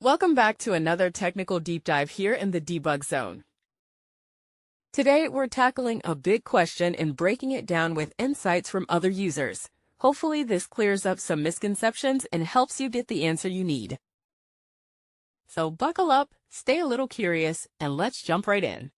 Welcome back to another technical deep dive here in the debug zone. Today, we're tackling a big question and breaking it down with insights from other users. Hopefully, this clears up some misconceptions and helps you get the answer you need. So buckle up, stay a little curious, and let's jump right in.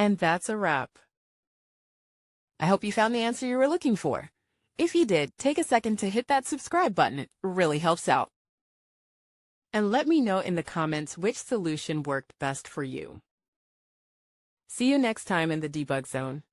And that's a wrap. I hope you found the answer you were looking for. If you did, take a second to hit that subscribe button. It really helps out. And let me know in the comments which solution worked best for you. See you next time in the debug zone.